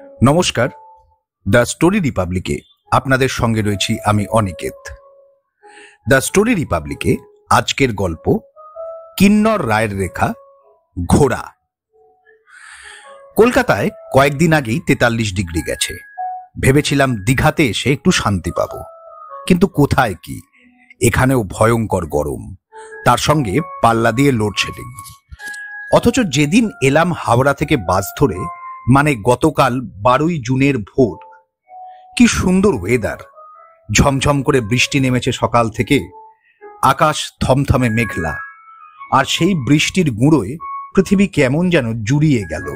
নমস্কার, the story রিপাবলিকে আপনাদের সঙ্গে রয়েছি আমি অনিকেত। দ্য স্টোরি রিপাবলিকে আজকের গল্প কিন্নর রায়ের লেখা ঘোড়া। কলকাতায় কয়েকদিন আগেই 43 ডিগ্রি গেছে। ভেবেছিলাম দীঘাতে এসে একটু শান্তি পাবো, কিন্তু কোথায় কি, এখানেও ভয়ঙ্কর গরম, তার সঙ্গে পাল্লা দিয়ে লোডশেডিং। অথচ যেদিন এলাম হাওড়া থেকে বাস ধরে, মানে গতকাল 12ই জুনের ভোর, কি সুন্দর ওয়েদার। ঝমঝম করে বৃষ্টি নেমেছে সকাল থেকে, আকাশ থমথমে মেঘলা, আর সেই বৃষ্টির গুঁড়োয় পৃথিবী কেমন যেন জুড়িয়ে গেল।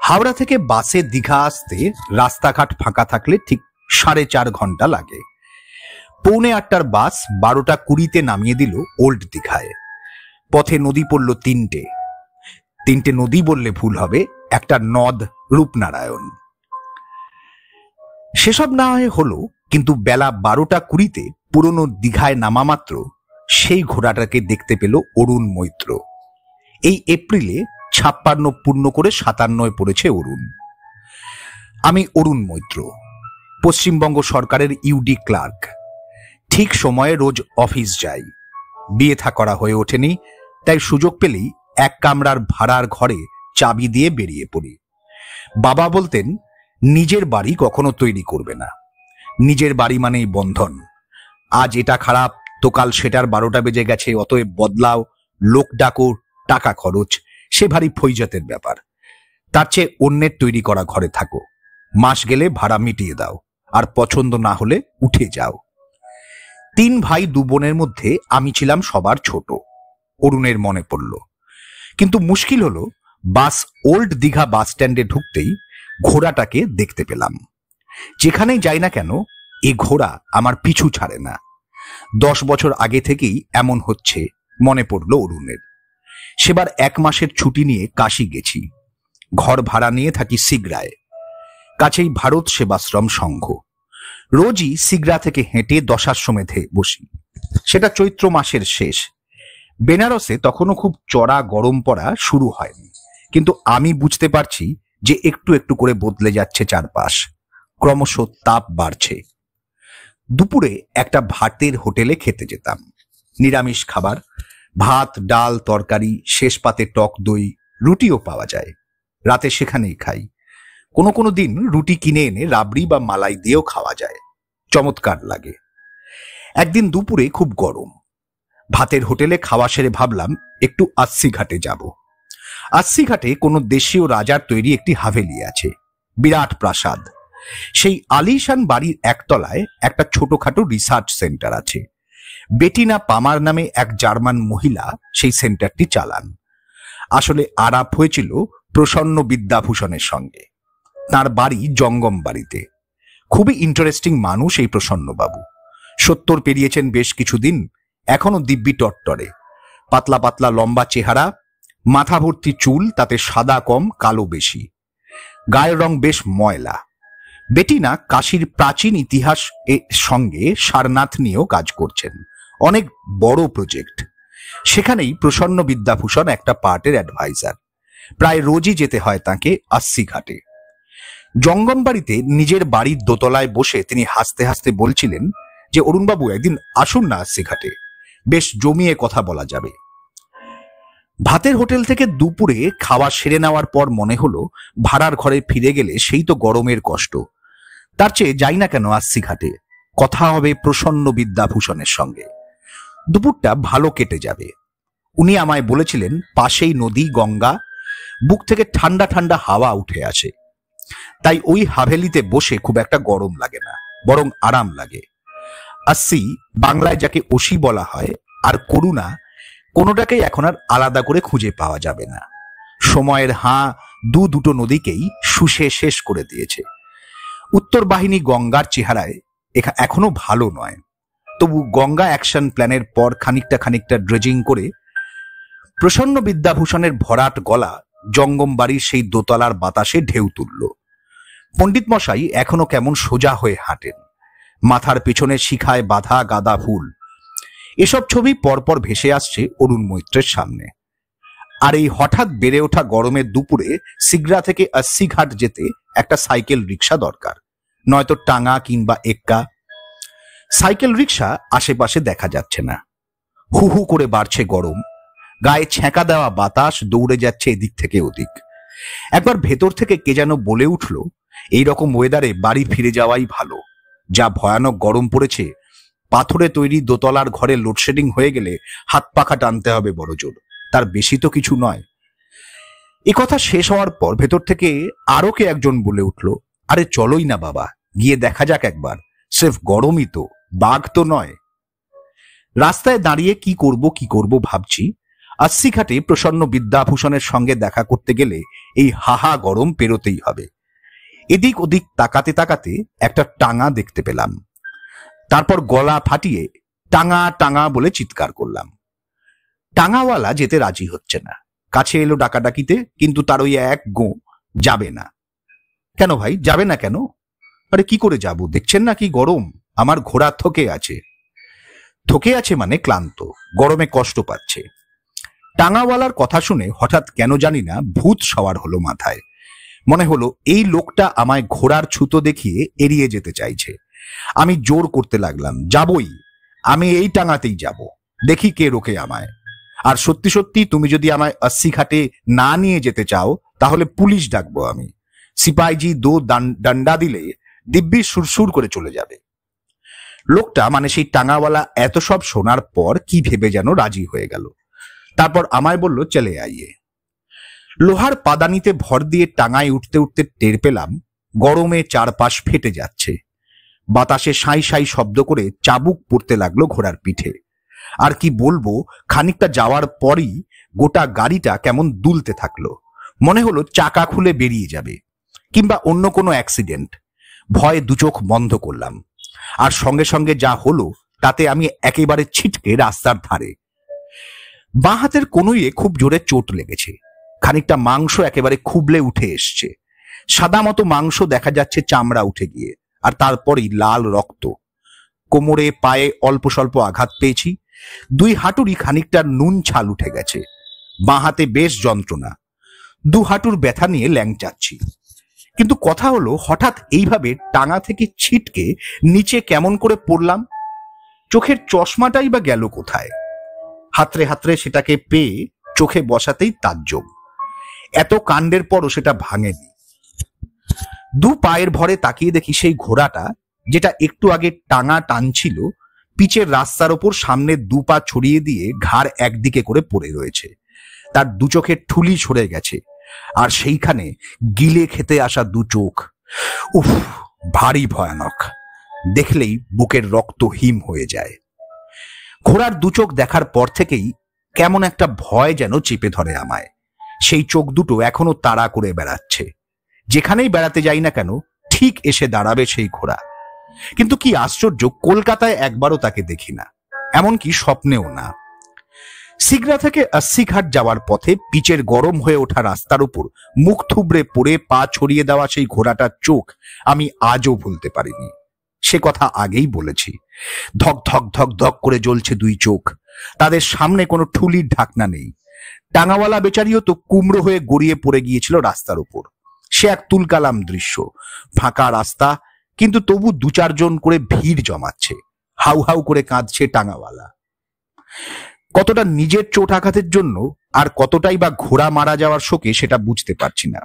হাওড়া থেকে বাসে দীঘা আসতে রাস্তাঘাট ফাঁকা থাকলে ঠিক 4.5 ঘন্টা লাগে। 7:45টার বাস 12টা 20-তে নামিয়ে দিল ওল্ড দীঘায়। পথে নদী পড়ল তিনটে নদী বললে ভুল হবে, একটা নদ রূপনারায়ণ। সেসব না হয় হলো, কিন্তু বেলা 12টা 20-তে পুরনো দীঘায় নামা মাত্র সেই ঘোড়াটাকে দেখতে পেল অরুণ মৈত্র। এই এপ্রিলে 56 পূর্ণ করে 57 পড়েছে অরুণ। আমি অরুণ মৈত্র, পশ্চিমবঙ্গ সরকারের ইউডি ক্লার্ক। ঠিক সময়ে রোজ অফিস যাই। বিয়ে থা করা হয়ে ওঠেনি, তাই সুযোগ পেলেই এক কামরার ভাড়ার ঘরে চাবি দিয়ে বেরিয়ে পড়ি। বাবা বলতেন, নিজের বাড়ি কখনো তৈরি করবে না, নিজের বাড়ি মানেই বন্ধন। আজ এটা খারাপ তো কাল সেটার 12টা বেজে গেছে, অতএব বদলাও, লোক ডাকো, টাকা খরচ, সে ভারী ফৈজাতের ব্যাপার। তার চেয়ে অন্যের তৈরি করা ঘরে থাকো, মাস গেলে ভাড়া মিটিয়ে দাও, আর পছন্দ না হলে উঠে যাও। 3 ভাই 2 বোনের মধ্যে আমি ছিলাম সবার ছোট। অরুণের মনে পড়ল, কিন্তু মুশকিল হলো বাস ওল্ড দীঘা বাস স্ট্যান্ডে ঢুকতেই ঘোড়াটাকে দেখতে পেলাম। যেখানেই যাই না কেন এ ঘোড়া আমার পিছু ছাড়ে না। 10 বছর আগে থেকেই এমন হচ্ছে মনে পড়ল অরুণের। সেবার 1 মাসের ছুটি নিয়ে কাশী গেছি। ঘর ভাড়া নিয়ে থাকি সিগড়ায়, কাছেই ভারত সেবাশ্রম সংঘ। রোজই সিগড়া থেকে হেঁটে দশাশ্বমেধে বসি। সেটা চৈত্র মাসের শেষ। বেনারসে তখনও খুব চড়া গরম পড়া শুরু হয়নি, কিন্তু আমি বুঝতে পারছি যে একটু একটু করে বদলে যাচ্ছে চারপাশ, ক্রমশ তাপ বাড়ছে। দুপুরে একটা ভাতের হোটেলে খেতে যেতাম। নিরামিষ খাবার, ভাত, ডাল, তরকারি, শেষ পাতে টক দই, রুটিও পাওয়া যায়। রাতে সেখানেই খাই। কোনো কোনো দিন রুটি কিনে এনে রাবড়ি বা মালাই দিয়েও খাওয়া যায়, চমৎকার লাগে। একদিন দুপুরে খুব গরম। ভাতের হোটেলে খাওয়া সেরে ভাবলাম একটু আস্সি ঘাটে যাব। আস্সি ঘাটে কোনো দেশীয় রাজার তৈরি একটি হাভেলি আছে, বিরাট প্রাসাদ। সেই আলিশান বাড়ির একতলায় একটা ছোটখাটো রিসার্চ সেন্টার আছে। বেটিনা পামার নামে এক জার্মান মহিলা সেই সেন্টারটি চালান। আসলে আলাপ হয়েছিল প্রসন্ন বিদ্যাভূষণের সঙ্গে। তার বাড়ি জঙ্গম বাড়িতে। খুবই ইন্টারেস্টিং মানুষ এই প্রসন্নবাবু। 70 পেরিয়েছেন বেশ কিছুদিন, এখনো দিব্যি টট্টরে। পাতলা পাতলা লম্বা চেহারা, মাথা ভর্তি চুল, তাতে সাদা কম কালো বেশি। গায়ের রং বেশ ময়লা। বেটিনা কাশীর প্রাচীন ইতিহাস এর সঙ্গে সারনাথ নিয়েও কাজ করছেন, অনেক বড় প্রজেক্ট। সেখানেই প্রসন্ন বিদ্যাভূষণ একটা পার্টের অ্যাডভাইজার। প্রায় রোজই যেতে হয় তাকে আস্সি ঘাটে। জঙ্গম বাড়িতে নিজের বাড়ির দোতলায় বসে তিনি হাসতে হাসতে বলছিলেন যে, অরুণবাবু একদিন আসুন না আস্সি ঘাটে, বেশ জমিয়ে কথা বলা যাবে। ভাতের হোটেল থেকে দুপুরে খাওয়া সেরে নেওয়ার পর মনে হলো ভাড়ার ঘরে ফিরে গেলে সেই তো গরমের কষ্ট, তার চেয়ে যাই না কেন আস্সি ঘাটে, কথা হবে প্রসন্ন বিদ্যাভূষণের সঙ্গে। দুপুরটা ভালো কেটে যাবে। উনি আমায় বলেছিলেন পাশেই নদী গঙ্গা, বুক থেকে ঠান্ডা ঠান্ডা হাওয়া উঠে আসে। তাই ওই হাভেলিতে বসে খুব একটা গরম লাগে না, বরং আরাম লাগে। আস্সি, বাংলায় যাকে অসি বলা হয়, আর করুণা, কোনোটাকেই এখন আর আলাদা করে খুঁজে পাওয়া যাবে না। সময়ের হাঁ দুটো নদীকেই শুষে শেষ করে দিয়েছে। উত্তর বাহিনী গঙ্গার চেহারায় এখনো ভালো নয়, তবু গঙ্গা অ্যাকশন প্ল্যানের পর খানিকটা ড্রেজিং করে প্রসন্ন বিদ্যাভূষণের ভরাট গলা জঙ্গম বাড়ির সেই দোতলার বাতাসে ঢেউ তুলল। পণ্ডিত মশাই এখনো কেমন সোজা হয়ে হাঁটেন, মাথার পেছনে শিখায় বাঁধা গাঁদা ফুল। এসব ছবি পরপর ভেসে আসছে অরুণ মৈত্রের সামনে। আর এই হঠাৎ বেড়ে ওঠা গরমের দুপুরে সিগড়া থেকে 80 ঘাট যেতে একটা সাইকেল রিক্সা দরকার, নয়তো টাঙা কিংবা এক্কা। সাইকেল রিক্সা আশেপাশে দেখা যাচ্ছে না। হু হু করে বাড়ছে গরম, গায়ে ছ্যাঁকা দেওয়া বাতাস দৌড়ে যাচ্ছে এদিক থেকে ওদিক। একবার ভেতর থেকে কে যেন বলে উঠল, এইরকম ওয়েদারে বাড়ি ফিরে যাওয়াই ভালো। যা ভয়ানক গরম পড়েছে, পাথরে তৈরি দোতলার ঘরে লোডশেডিং হয়ে গেলে হাত পাখা টানতে হবে বড়জোর, তার বেশি তো কিছু নয়। এ কথা শেষ হওয়ার পর ভেতর থেকে আরো কে একজন বলে উঠল, আরে চলোই না বাবা, গিয়ে দেখা যাক একবার, সির্ফ গরমই তো, বাঘ তো নয়। রাস্তায় দাঁড়িয়ে কি করব ভাবছি। 80 ঘাটে প্রসন্ন বিদ্যাভূষণের সঙ্গে দেখা করতে গেলে এই হাহা গরম পেরোতেই হবে। এদিক ওদিক তাকাতে তাকাতে একটা টাঙা দেখতে পেলাম। তারপর গলা ফাটিয়ে টাঙা টাঙা বলে চিৎকার করলাম। টাঙাওয়ালা যেতে রাজি হচ্ছে না। কাছে এলো ডাকাডাকিতে, কিন্তু তার ওই এক গো যাবে না। কেন ভাই, যাবে না কেন? আরে কি করে যাব, দেখছেন না কি গরম, আমার ঘোড়া থকে আছে। থকে আছে মানে ক্লান্ত, গরমে কষ্ট পাচ্ছে। টাঙাওয়ালার কথা শুনে হঠাৎ কেন জানি না ভূত সওয়ার হলো মাথায়। মনে হলো এই লোকটা আমায় ঘোড়ার ছুতো দেখিয়ে এড়িয়ে যেতে চাইছে। আমি জোর করতে লাগলাম, যাবই, আমি এই টাঙাতেই যাব, দেখি কে রোকে আমায়। আর সত্যি সত্যি তুমি যদি আমায় 80 ঘাটে না নিয়ে যেতে চাও তাহলে পুলিশ ডাকবো আমি। সিপাহীজি ডান্ডা দিলে দিব্যি সুরসুর করে চলে যাবে। লোকটা মানে সেই টাঙাওয়ালা এত সব শোনার পর কি ভেবে যেন রাজি হয়ে গেল। তারপর আমায় বলল, চলে আইয়ে। লোহার পাদানিতে ভর দিয়ে টাঙায় উঠতে উঠতে টের পেলাম গরমে চারপাশ ফেটে যাচ্ছে। বাতাসে সাই সাই শব্দ করে চাবুক পড়তে লাগলো ঘোড়ার পিঠে। আর কি বলবো, খানিকটা যাওয়ার পরই গোটা গাড়িটা কেমন দুলতে থাকলো, মনে হলো চাকা খুলে বেরিয়ে যাবে কিংবা অন্য কোনো অ্যাক্সিডেন্ট। ভয়ে দুচোখ বন্ধ করলাম। আর সঙ্গে সঙ্গে যা হলো তাতে আমি একেবারে ছিটকে রাস্তার ধারে। বাঁ হাতের কনুইয়ে খুব জোরে চোট লেগেছে। খানিকটা মাংস একেবারে খুবলে উঠে এসছে। সাদা মতো মাংস দেখা যাচ্ছে চামড়া উঠে গিয়ে, আর তারপরই লাল রক্ত। কোমরে পায়ে অল্প স্বল্প আঘাত পেয়েছি। 2 হাঁটুরই খানিকটা নুন ছাল উঠে গেছে। বাঁ হাতে বেশ যন্ত্রণা। 2 হাঁটুর ব্যথা নিয়ে ল্যাংচাচ্ছি। কিন্তু কথা হলো, হঠাৎ এইভাবে টাঙা থেকে ছিটকে নিচে কেমন করে পড়লাম। চোখের চশমাটাই বা গেল কোথায়? হাতড়ে হাতড়ে সেটাকে পেয়ে চোখে বসাতেই তাজ্জব। এত কাণ্ডের পরও সেটা ভাঙেনি। 2 পায়ের ভরে তাকিয়ে দেখি সেই ঘোড়াটা, যেটা একটু আগে টাঙা টানছিল, পিচের রাস্তার ওপর সামনে 2 পা ছড়িয়ে দিয়ে ঘাড় একদিকে করে পড়ে রয়েছে। তার 2 চোখের ঠুলি সরে গেছে, আর সেইখানে গিলে খেতে আসা 2 চোখ। উফ, ভারী ভয়ানক। দেখলেই বুকের রক্ত হিম হয়ে যায়। ঘোড়ার 2 চোখ দেখার পর থেকেই কেমন একটা ভয় যেন চেপে ধরে আমায়। সেই চোখ দুটো এখনো তাড়া করে বেড়াচ্ছে। যেখানেই বেড়াতে যাই না কেন ঠিক এসে দাঁড়াবে সেই ঘোড়া। কিন্তু কি আশ্চর্য, কলকাতায় একবারও তাকে দেখি না, এমনকি স্বপ্নেও না। সিগড়া থেকে 80 ঘাট যাওয়ার পথে পিচের গরম হয়ে ওঠা রাস্তার উপর মুখ থুবড়ে পড়ে পা ছড়িয়ে দেওয়া সেই ঘোড়াটার চোখ আমি আজও ভুলতে পারিনি। সে কথা আগেই বলেছি। ধক ধক ধক ধক করে জ্বলছে 2 চোখ। তাদের সামনে কোনো ঠুলির ঢাকনা নেই। টাঙাওয়ালা বেচারিও তো কুমড়ো হয়ে গড়িয়ে পড়ে গিয়েছিল রাস্তার উপর। সে এক তুলকালাম দৃশ্য। ফাঁকা রাস্তা, কিন্তু তবু 2-4 জন করে ভিড় জমাচ্ছে। হাউ হাউ করে কাঁদছে টাঙাওয়ালা। কতটা নিজের চোট আঘাতের জন্য আর কতটাই বা ঘোড়া মারা যাওয়ার শোকে সেটা বুঝতে পারছি না।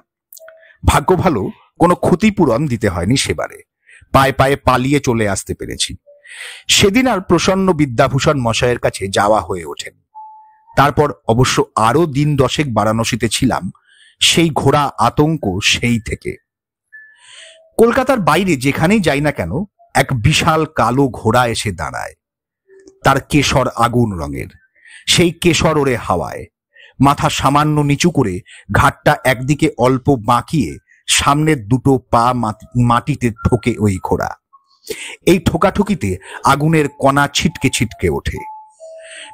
ভাগ্য ভালো, কোনো ক্ষতিপূরণ দিতে হয়নি সেবারে। পায়ে পায়ে পালিয়ে চলে আসতে পেরেছি। সেদিন আর প্রসন্ন বিদ্যাভূষণ মশাইয়ের কাছে যাওয়া হয়ে ওঠেনি। তারপর অবশ্য আরো দিন 10 বারাণসীতে ছিলাম। সেই ঘোড়া আতঙ্ক সেই থেকে। কলকাতার বাইরে যেখানেই যাই না কেন এক বিশাল কালো ঘোড়া এসে দাঁড়ায়। তার কেশর আগুন রঙের। সেই কেশর ওরে হাওয়ায়। মাথা সামান্য নিচু করে ঘাটটা একদিকে অল্প বাঁকিয়ে সামনের 2 পা মাটিতে ঠোকে ওই ঘোড়া। এই ঠোকাঠুকিতে আগুনের কণা ছিটকে ছিটকে ওঠে।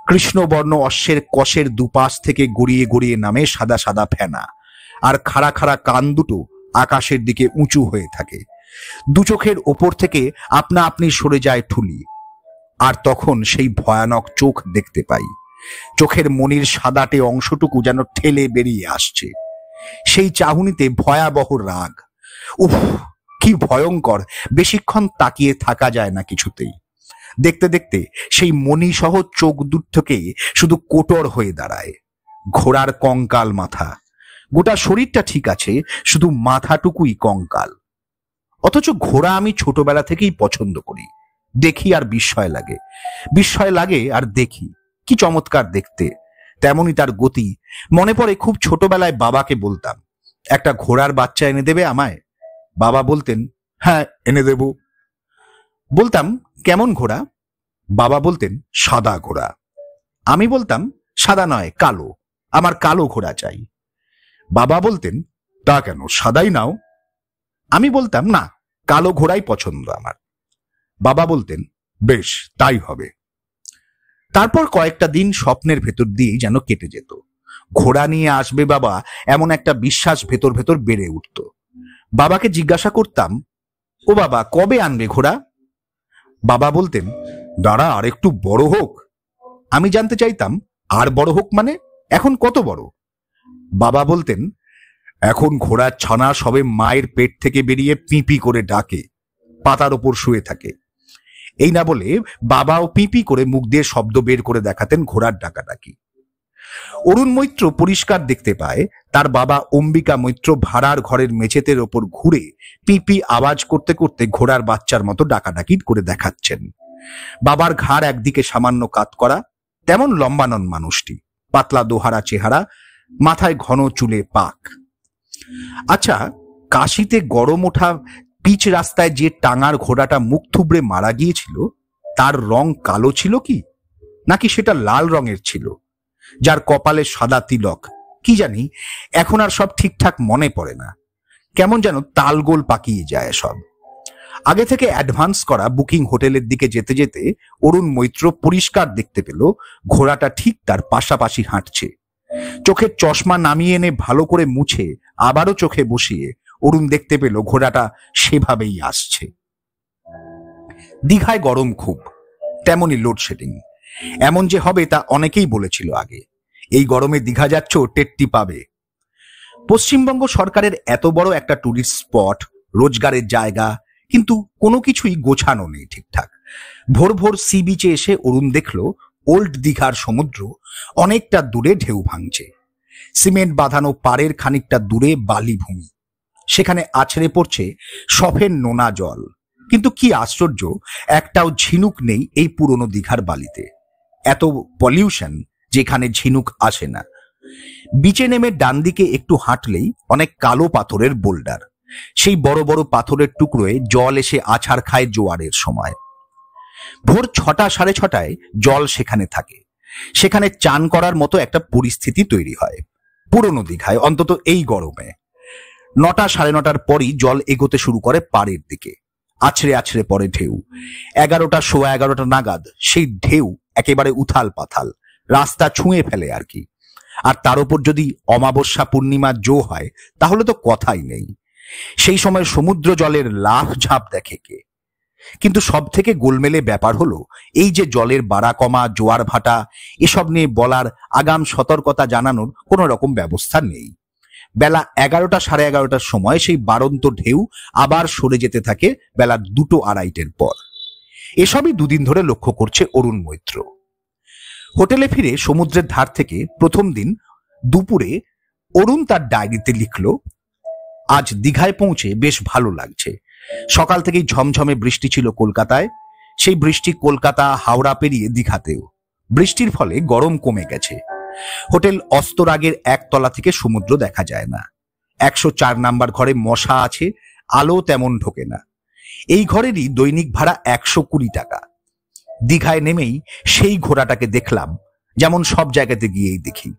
কৃষ্ণবর্ণ অশ্বের কষের 2 পাশ থেকে গড়িয়ে গড়িয়ে নামে সাদা সাদা ফেনা, আর খাড়া খাড়া কান দুটো আকাশের দিকে উঁচু হয়ে থাকে। 2 চোখের ওপর থেকে আপনা আপনি সরে যায় ঠুলি। আর তখন সেই ভয়ানক চোখ দেখতে পাই। চোখের মনির সাদাটে অংশটুকু যেন ঠেলে বেরিয়ে আসছে। সেই চাহনিতে ভয়াবহ রাগ। উফ, কি ভয়ঙ্কর! বেশিক্ষণ তাকিয়ে থাকা যায় না কিছুতেই। দেখতে দেখতে সেই মণি সহ চোখ দূর থেকে শুধু কোটর হয়ে দাঁড়ায়। ঘোড়ার কঙ্কাল মাথা, গোটা শরীরটা ঠিক আছে, শুধু মাথাটুকুই কঙ্কাল। অথচ ঘোড়া আমি ছোটবেলা থেকেই পছন্দ করি। দেখি আর বিস্ময় লাগে, বিস্ময় লাগে আর দেখি। কি চমৎকার দেখতে, তেমনই তার গতি। মনে পড়ে খুব ছোটবেলায় বাবাকে বলতাম, একটা ঘোড়ার বাচ্চা এনে দেবে আমায়? বাবা বলতেন, হ্যাঁ এনে দেব। বলতাম, কেমন ঘোড়া? বাবা বলতেন, সাদা ঘোড়া। আমি বলতাম, সাদা নয়, কালো, আমার কালো ঘোড়া চাই। বাবা বলতেন, তা কেন, সাদাই নাও। আমি বলতাম, না, কালো ঘোড়াই পছন্দ আমার। বাবা বলতেন, বেশ, তাই হবে। তারপর কয়েকটা দিন স্বপ্নের ভেতর দিয়ে যেন কেটে যেত। ঘোড়া নিয়ে আসবে বাবা, এমন একটা বিশ্বাস ভেতর ভেতর বেড়ে উঠত। বাবাকে জিজ্ঞাসা করতাম, ও বাবা, কবে আনবে ঘোড়া? বাবা বলতেন, দাঁড়া, আর একটু বড় হোক। আমি জানতে চাইতাম, আর বড় হোক মানে? এখন কত বড়? বাবা বলতেন, এখন ঘোড়ার ছানা সবে মায়ের পেট থেকে বেরিয়ে পিঁপি করে ডাকে, পাতার ওপর শুয়ে থাকে। এই না বলে বাবাও পিঁপি করে মুখ দিয়ে শব্দ বের করে দেখাতেন ঘোড়ার ডাকাডাকি। অরুণ মৈত্র পরিষ্কার দেখতে পায় তার বাবা অম্বিকা মৈত্র ভাড়ার ঘরের মেঝেতের ওপর ঘুরে পিঁপি আওয়াজ করতে করতে ঘোড়ার বাচ্চার মতো ডাকাডাকি করে দেখাচ্ছেন। বাবার ঘাড় একদিকে সামান্য কাত করা, তেমন লম্বা নন মানুষটি, পাতলা দোহারা চেহারা, মাথায় ঘন চুলে পাক। আচ্ছা, কাশিতে গরম ওঠা পিচ রাস্তায় যে টাঙার ঘোড়াটা মুখ থুবড়ে মারা গিয়েছিল, তার রং কালো ছিল কি, নাকি সেটা লাল রঙের ছিল? যার কপালে সাদা তিলক, কি জানি, এখন আর সব ঠিকঠাক মনে পড়ে না। কেমন যেন তালগোল পাকিয়ে যায় সব। আগে থেকে অ্যাডভান্স করা বুকিং হোটেলের দিকে যেতে যেতে অরুণ মৈত্র পরিষ্কার দেখতে পেল ঘোড়াটা ঠিক তার পাশাপাশি হাঁটছে। চোখের চশমা নামিয়ে এনে ভালো করে মুছে আবারও চোখে বসিয়ে অরুণ দেখতে পেল ঘোড়াটা সেভাবেই আসছে। দীঘায় গরম খুব, তেমনই লোডশেডিং। এমন যে হবে তা অনেকেই বলেছিল আগে। এই গরমে দীঘা যাচ্ছ, টেট্টি পাবে। পশ্চিমবঙ্গ সরকারের এত বড় একটা টুরিস্ট স্পট, রোজগারের জায়গা, কিন্তু কোনো কিছুই গোছানো নেই ঠিকঠাক। ভোর ভোর সি বিচে এসে অরুণ দেখল ওল্ড দীঘার সমুদ্র অনেকটা দূরে ঢেউ ভাঙছে। সিমেন্ট বাঁধানো পাড়ের খানিকটা দূরে বালি ভূমি, সেখানে আছড়ে পড়ছে সফের নোনা জল। কিন্তু কি আশ্চর্য, একটাও ঝিনুক নেই এই পুরনো দীঘার বালিতে। এত পলিউশন যেখানে ঝিনুক আসে না। বিচে নেমে ডান দিকে একটু হাঁটলেই অনেক কালো পাথরের বোল্ডার। সেই বড় বড় পাথরের টুকরোয় জল এসে আছাড় খায় জোয়ারের সময়। ভোর 6টা সাড়ে 6টায় জল সেখানে থাকে। সেখানে চান করার মতো একটা পরিস্থিতি তৈরি হয় পুরনো দীঘায়, অন্তত এই গরমে। 9টা সাড়ে 9টার পরই জল এগোতে শুরু করে পাড়ের দিকে। আছড়ে আছড়ে পড়ে ঢেউ। 11টা সোয়া 11টা নাগাদ সেই ঢেউ একেবারে উথাল পাথাল, রাস্তা ছুঁয়ে ফেলে আর কি। আর তার উপর যদি অমাবস্যা পূর্ণিমা জো হয়, তাহলে তো কথাই নেই। সেই সময় সমুদ্র জলের লাফ ঝাঁপ দেখে কে? কিন্তু সব থেকে গোলমেলে ব্যাপার হলো, এই যে জলের বাড়া কমা, জোয়ার ভাটা, এসব নিয়ে বলার, আগাম সতর্কতা জানানোর কোন রকম ব্যবস্থা নেই। বেলা 11টা সাড়ে 11টার সময় সেই বাড়ন্ত ঢেউ আবার সরে যেতে থাকে বেলা 2টো আড়াইটের পর। এসবই দুদিন ধরে লক্ষ্য করছে অরুণ মৈত্র। হোটেলে ফিরে সমুদ্রের ধার থেকে প্রথম দিন দুপুরে অরুণ তার ডায়েরিতে লিখল, আজ দীঘায় পৌঁছে বেশ ভালো লাগছে। সকাল থেকেই ঝমঝমে বৃষ্টি ছিল কলকাতায়। সেই বৃষ্টি কলকাতা হাওড়া পেরিয়ে দীঘাতেও। বৃষ্টির ফলে গরম কমে গেছে। হোটেল অস্তরাগের একতলা থেকে সমুদ্র দেখা যায় না। 104 নাম্বার ঘরে মশা আছে, আলো তেমন ঢোকে না। এই ঘরেরই দৈনিক ভাড়া 120 টাকা। দীঘায় নেমেই সেই ঘোড়াটাকে দেখলাম, যেমন সব জায়গাতে গিয়েই দেখি।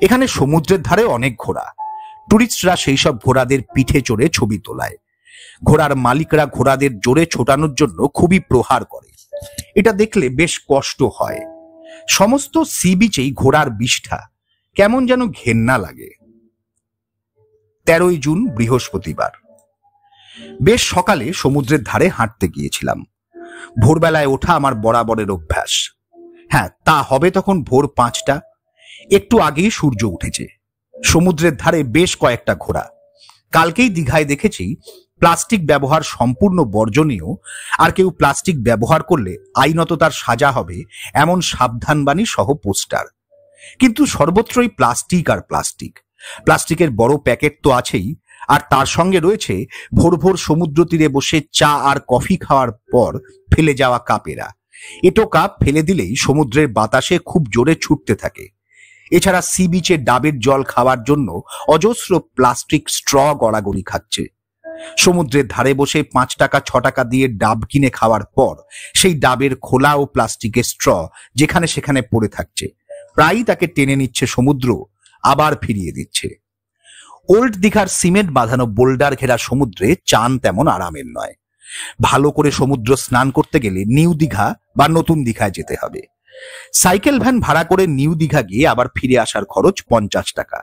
এখানে সমুদ্রের ধারে অনেক ঘোড়া। টুরিস্টরা সেই সব ঘোড়াদের পিঠে চড়ে ছবি তোলায়। ঘোড়ার মালিকরা ঘোড়াদের জোরে ছোটানোর জন্য খুবই প্রহার করে। এটা দেখলে বেশ কষ্ট হয়। সমস্ত সি বিচেই ঘোড়ার বিষ্ঠা, কেমন যেন ঘেন্না লাগে। 13ই জুন বৃহস্পতিবার। বেশ সকালে সমুদ্রের ধারে হাঁটতে গিয়েছিলাম। ভোরবেলায় ওঠা আমার বরাবরের অভ্যাস। হ্যাঁ, তা হবে তখন ভোর 5টা। একটু আগেই সূর্য উঠেছে। সমুদ্রের ধারে বেশ কয়েকটা ঘোড়া। কালকেই দীঘায় দেখেছি প্লাস্টিক ব্যবহার সম্পূর্ণ বর্জনীয়, আর কেউ প্লাস্টিক ব্যবহার করলে আইনত তার সাজা হবে এমন সাবধানবাণী সহ পোস্টার। কিন্তু সর্বত্রই প্লাস্টিক আর প্লাস্টিক। প্লাস্টিকের বড় প্যাকেট তো আছেই, আর তার সঙ্গে রয়েছে ভোর ভোর সমুদ্র তীরে বসে চা আর কফি খাওয়ার পর ফেলে যাওয়া কাপেরা। এটো কাপ ফেলে দিলেই সমুদ্রের বাতাসে খুব জোরে ছুটতে থাকে। এছাড়া সি বিচে ডাবের জল খাওয়ার জন্য অজস্র প্লাস্টিক স্ট্র গড়াগড়ি খাচ্ছে। সমুদ্রের ধারে বসে 5 টাকা 6 টাকা দিয়ে ডাব কিনে খাওয়ার পর সেই ডাবের খোলা ও প্লাস্টিকের স্ট্র যেখানে সেখানে পড়ে থাকছে। প্রায়ই তাকে টেনে নিচ্ছে সমুদ্র, আবার ফিরিয়ে দিচ্ছে। ওল্ড দীঘার সিমেন্ট বাঁধানো বোল্ডার ঘেরা সমুদ্রে চান তেমন আরামের নয়। ভালো করে সমুদ্র স্নান করতে গেলে নিউ দীঘা বা নতুন দীঘায় যেতে হবে। সাইকেল ভ্যান ভাড়া করে নিউ দীঘা গিয়ে আবার ফিরে আসার খরচ 50 টাকা।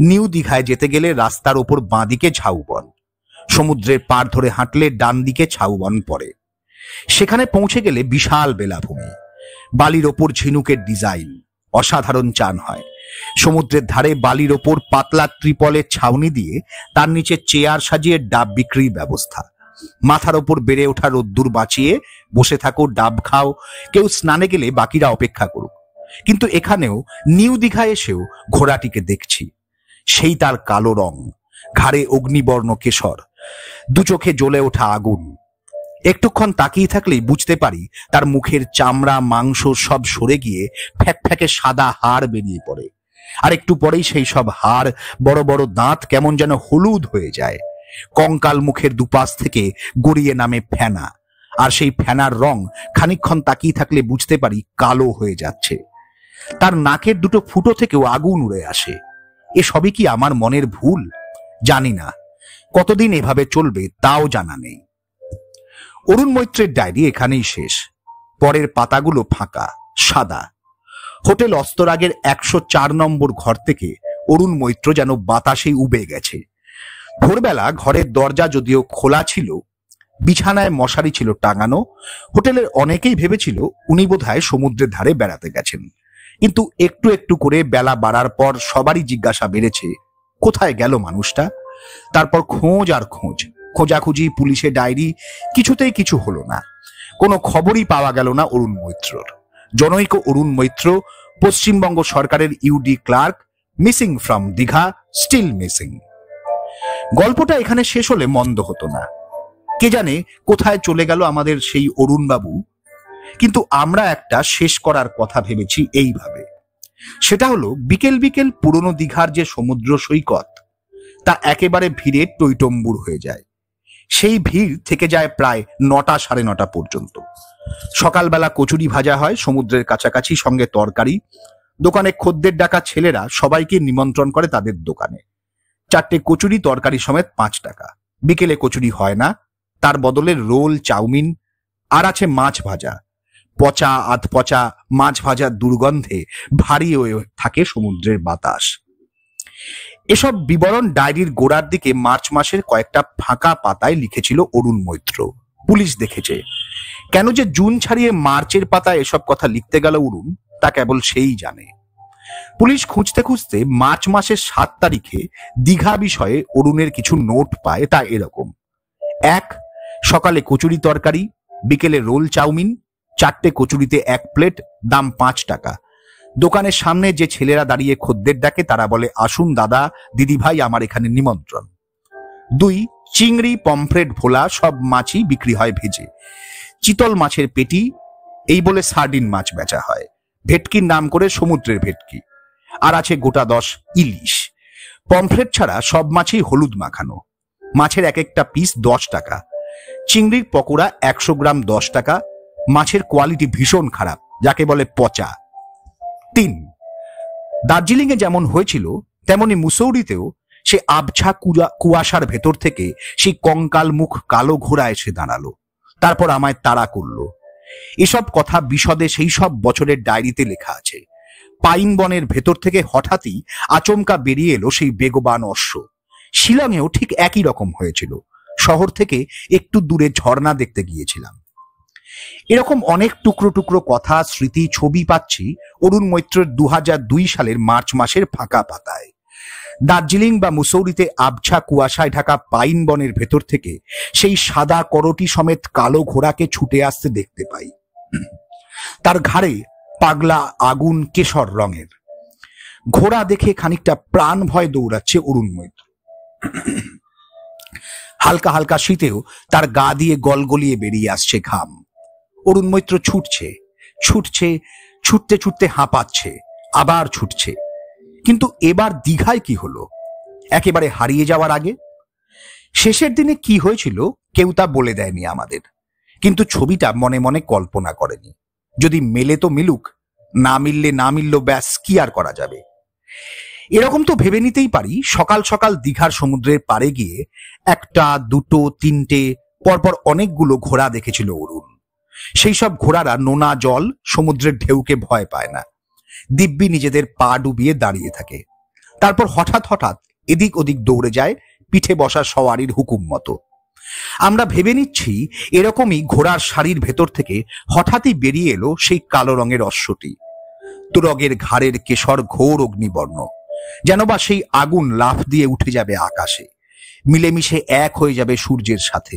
নিউ দীঘায় যেতে গেলে রাস্তার ওপর বাঁদিকে ঝাউবন, সমুদ্রের পার ধরে হাঁটলে ডান দিকে ঝাউবন পড়ে। সেখানে পৌঁছে গেলে বিশাল বেলাভূমি, বালির ওপর ঝিনুকের ডিজাইন, অসাধারণ চান হয়। সমুদ্রের ধারে বালির ওপর পাতলা ত্রিপলের ছাউনি দিয়ে তার নিচে চেয়ার সাজিয়ে ডাব বিক্রির ব্যবস্থা। মাথার ওপর বেড়ে ওঠা রোদ্দুর বাঁচিয়ে বসে থাকো, ডাব খাও, কেউ স্নানে গেলে বাকিরা অপেক্ষা করুক। কিন্তু এখানেও নিউ দীঘায় এসেও ঘোড়াটিকে দেখছি। সেই তার কালো রং, ঘাড়ে অগ্নিবর্ণ কেশর, দু চোখে জ্বলে ওঠা আগুন। একটুক্ষণ তাকিয়ে থাকলেই বুঝতে পারি তার মুখের চামড়া মাংস সব সরে গিয়ে ফ্যাকফ্যাকে সাদা হাড় বেরিয়ে পড়ে। আর একটু পরেই সেই সব হাড়, বড় বড় দাঁত কেমন যেন হলুদ হয়ে যায়। কঙ্কাল মুখের দুপাশ থেকে গড়িয়ে নামে ফেনা, আর সেই ফেনার রং খানিকক্ষণ তাকিয়ে থাকলে বুঝতে পারি কালো হয়ে যাচ্ছে। তার নাকের দুটো ফুটো থেকেও আগুন উড়ে আসে। এসবই কি আমার মনের ভুল? জানি না। কতদিন এভাবে চলবে তাও জানা নেই। অরুণ মৈত্রের ডায়েরি এখানেই শেষ। পরের পাতাগুলো ফাঁকা, সাদা। হোটেল অস্তরাগের 104 নম্বর ঘর থেকে অরুণ মৈত্র যেন বাতাসে উবে গেছে। ভোরবেলা ঘরের দরজা যদিও খোলা ছিল, বিছানায় মশারি ছিল টাঙানো। হোটেলের অনেকেই ভেবেছিল উনি বোধহয় সমুদ্রের ধারে বেড়াতে গেছেন। কিন্তু একটু একটু করে বেলা বাড়ার পর সবারই জিজ্ঞাসা বেড়েছে, কোথায় গেল মানুষটা? তারপর খোঁজ আর খোঁজ, খোঁজাখুঁজি, পুলিশের ডায়েরি, কিছুতেই কিছু হলো না। কোনো খবরই পাওয়া গেল না অরুণ মৈত্রর। জনৈক অরুণ মৈত্র, পশ্চিমবঙ্গ সরকারের UD clerk, missing from Digha, still missing. গল্পটা এখানে শেষ হলে মন্দ হতো না। কে জানে কোথায় চলে গেল আমাদের সেই অরুণ বাবু। কিন্তু আমরা একটা শেষ করার কথা ভেবেছি এইভাবে। সেটা হলো বিকেল বিকেল পুরনো দীঘার যে সমুদ্র সৈকত, তা একেবারে ভিড়ে টইটম্বুর হয়ে যায়। সেই ভিড় থেকে যায় প্রায় 9টা 9:30 পর্যন্ত। সকালবেলা কচুরি ভাজা হয় সমুদ্রের কাছাকাছি, সঙ্গে তরকারি। দোকানে খদ্দের ডাকা ছেলেরা সবাইকে নিমন্ত্রণ করে তাদের দোকানে। 4টে কচুরি তরকারি সমেত 5 টাকা। বিকেলে কচুরি হয় না, তার বদলে রোল, চাউমিন, আর আছে মাছ ভাজা। পচা আধ পচা মাছ ভাজার দুর্গন্ধে ভারী হয়ে থাকে সমুদ্রের বাতাস। এসব বিবরণ ডায়েরির গোড়ার দিকে মার্চ মাসের কয়েকটা ফাঁকা পাতায় লিখেছিল অরুণ মৈত্র। পুলিশ দেখেছে। কেন যে জুন ছাড়িয়ে মার্চের পাতায় এসব কথা লিখতে গেল অরুণ, তা কেবল সেই জানে। পুলিশ খুঁজতে খুঁজতে মার্চ মাসের 7 তারিখে দীঘা বিষয়ে অরুণের কিছু নোট পায়। তা এরকম: 1, সকালে কচুরি তরকারি, বিকেলে রোল চাউমিন, 4টে কচুরিতে 1 প্লেট, দাম 5 টাকা। দোকানের সামনে যে ছেলেরা দাঁড়িয়ে খদ্দের ডাকে তারা বলে, আসুন দাদা, দিদি ভাই, আমার এখানে নিমন্ত্রণ। 2, চিংড়ি, পমফ্রেট, ভোলা সব মাছই বিক্রি হয় ভেজে। চিতল মাছের পেটি, এই বলে সার্ডিন মাছ বেচা হয়। ভেটকির নাম করে সমুদ্রের ভেটকি। আর আছে গোটা 10 ইলিশ। পমফ্রেট ছাড়া সব মাছই হলুদ মাখানো। মাছের এক একটা পিস 10 টাকা। চিংড়ির পকোড়া 100 গ্রাম 10 টাকা। মাছের কোয়ালিটি ভীষণ খারাপ, যাকে বলে পচা। 3, দার্জিলিং এ যেমন হয়েছিল তেমনি মুসৌরিতেও সে আবছা কুয়াশার ভেতর থেকে সেই কঙ্কাল মুখ কালো ঘোড়া এসে দাঁড়ালো। তারপর আমায় তাড়া করলো। এসব কথা বিশদে সেই সব বছরের ডায়েরিতে লেখা আছে। পাইন বনের ভেতর থেকে হঠাৎই আচমকা বেরিয়ে এলো সেই বেগবান অশ্ব। শিলংয়েও ঠিক একই রকম হয়েছিল। শহর থেকে একটু দূরে ঝর্ণা দেখতে গিয়েছিলাম। এরকম অনেক টুকরো টুকরো কথা, স্মৃতি, ছবি পাচ্ছি অরুণ মৈত্রের 2002 সালের মার্চ মাসের ফাঁকা পাতায়। দার্জিলিং বা মুসৌরিতে আবছা কুয়াশায় ঢাকা পাইন বনের ভেতর থেকে সেই সাদা করটি সমেত কালো ঘোড়াকে ছুটে আসতে দেখতে পাই। তার ঘাড়ে পাগলা আগুন কেশর রঙের। ঘোড়া দেখে খানিকটা প্রাণ ভয় দৌড়াচ্ছে অরুণ মৈত্র। হালকা হালকা শীতেও তার গা দিয়ে গলগলিয়ে বেরিয়ে আসছে ঘাম। অরুণ মৈত্র ছুটছে, ছুটতে ছুটতে হাঁপাচ্ছে, আবার ছুটছে। কিন্তু এবার দীঘায় কি হলো? একেবারে হারিয়ে যাওয়ার আগে শেষের দিনে কি হয়েছিল কেউ তা বলে দেয়নি আমাদের, কিন্তু ছবিটা মনে মনে কল্পনা করেনি। যদি মেলে তো মিলুক, না মিললে না মিলল, ব্যাস, কি আর করা যাবে। এরকম তো ভেবে নিতেই পারি সকাল সকাল দীঘার সমুদ্রের পাড়ে গিয়ে একটা, দুটো, তিনটে, পরপর অনেকগুলো ঘোড়া দেখেছিল অরুণ। সেই সব ঘোড়ারা নোনা জল, সমুদ্রের ঢেউকে ভয় পায় না, দিব্যি নিজেদের পা ডুবিয়ে দাঁড়িয়ে থাকে। তারপর হঠাৎ হঠাৎ এদিক ওদিক দৌড়ে যায় পিঠে বসা সওয়ারির হুকুম মতো। আমরা ভেবে নিচ্ছি এরকমই ঘোড়ার শাড়ির ভেতর থেকে হঠাৎই বেরিয়ে এলো সেই কালো রঙের অশ্বটি। তুরগের ঘাড়ের কেশর ঘোর অগ্নিবর্ণ, যেন বা সেই আগুন লাফ দিয়ে উঠে যাবে আকাশে, মিলেমিশে এক হয়ে যাবে সূর্যের সাথে।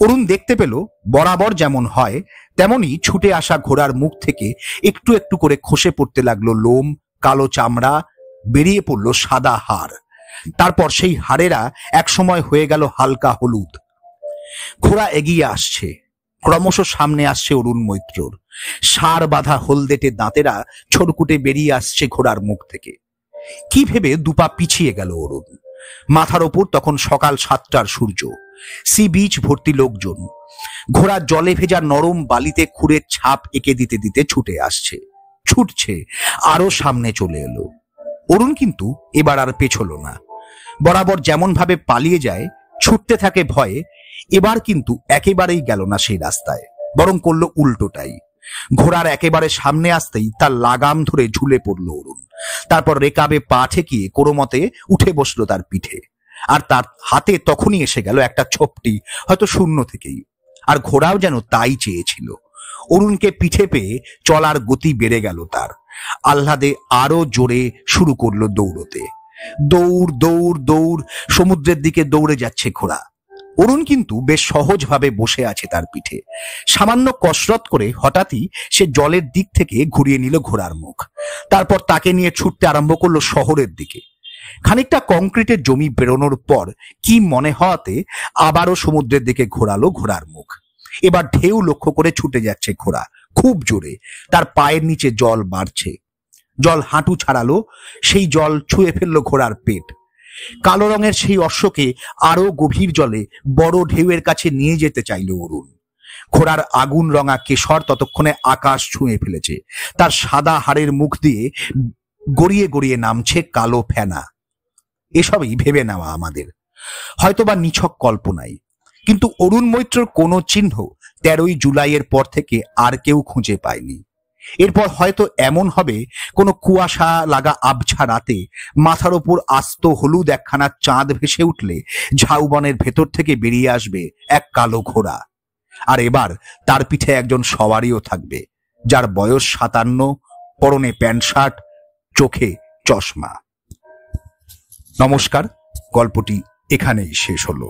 অরুণ দেখতে পেল বরাবর যেমন হয় তেমনি ছুটে আসা ঘোড়ার মুখ থেকে একটু একটু করে খসে পড়তে লাগলো লোম, কালো চামড়া, বেরিয়ে পড়ল সাদা হাড়। তারপর সেই হাড়েরা একসময় হয়ে গেল হালকা হলুদ। ঘোড়া এগিয়ে আসছে, ক্রমশ সামনে আসছে অরুণ মৈত্রর। ষাঁড় বাঁধা হলদেটে দাঁতেরা ছড়কুটে বেরিয়ে আসছে ঘোড়ার মুখ থেকে। কি ভেবে দুপা পিছিয়ে গেল অরুণ। মাথার ওপর তখন সকাল 7টার সূর্য, সি বিচ ভর্তি লোকজন। ঘোড়া জলে ভেজা নরম বালিতে খুরের ছাপ এঁকে দিতে দিতে ছুটে আসছে, ছুটছে, আরো সামনে চলে এলো। অরুণ কিন্তু এবার আর পেছলো না। বরাবর যেমন ভাবে পালিয়ে যায়, ছুটতে থাকে ভয়ে, এবার কিন্তু একেবারেই গেল না সেই রাস্তায়, বরং করলো উল্টোটাই। ঘোড়ার একেবারে সামনে আসতেই তার লাগাম ধরে ঝুলে পড়ল অরুণ। তারপর রেকাবে পা ঠেকিয়ে কোনোমতে উঠে বসলো তার পিঠে। আর তার হাতে তখনই এসে গেল একটা ছোপটি, হয়তো শূন্য থেকেই। আর ঘোড়াও যেন তাই চেয়েছিল। অরুণকে পিঠে পেয়ে চলার গতি বেড়ে গেল তার। আহ্লাদে আরো জোরে শুরু করলো দৌড়তে। দৌড় দৌড় দৌড়, সমুদ্রের দিকে দৌড়ে যাচ্ছে ঘোড়া। অরুণ কিন্তু বেশ সহজভাবে বসে আছে তার পিঠে। সামান্য কসরত করে হঠাৎই সে জলের দিক থেকে ঘুরিয়ে নিল ঘোড়ার মুখ। তারপর তাকে নিয়ে ছুটতে আরম্ভ করলো শহরের দিকে। খানিকটা কংক্রিটের জমি বেরোনোর পর কি মনে হওয়াতে আবারও সমুদ্রের দিকে ঘোরালো ঘোড়ার মুখ। এবার ঢেউ লক্ষ্য করে ছুটে যাচ্ছে ঘোড়া খুব জোরে। তার পায়ের নিচে জল বাড়ছে, জল হাঁটু ছাড়ালো, সেই জল ছুঁয়ে ফেললো ঘোড়ার পেট। কালো রঙের সেই অশ্বকে আরো গভীর জলে বড় ঢেউয়ের কাছে নিয়ে যেতে চাইল অরুণ। ঘোড়ার আগুন রঙা কেশর ততক্ষণে আকাশ ছুঁয়ে ফেলেছে। তার সাদা হাড়ের মুখ দিয়ে গড়িয়ে গড়িয়ে নামছে কালো ফেনা। এসবই ভেবে নেওয়া আমাদের, হয়তোবা নিছক কল্পনাই। কিন্তু অরুণ মৈত্রর কোনো চিহ্ন 13ই জুলাইয়ের পর থেকে আর কেউ খুঁজে পায়নি। এরপর হয়তো এমন হবে কোনো কুয়াশা লাগা আবছা রাতে মাথার ওপর আস্ত হলুদ একখানা চাঁদ ভেসে উঠলে ঝাউবনের ভেতর থেকে বেরিয়ে আসবে এক কালো ঘোড়া। আর এবার তার পিঠে একজন সওয়ারিও থাকবে, যার বয়স 57, পরনে প্যান্ট শার্ট, চোখে চশমা। নমস্কার, গল্পটি এখানেই শেষ হলো।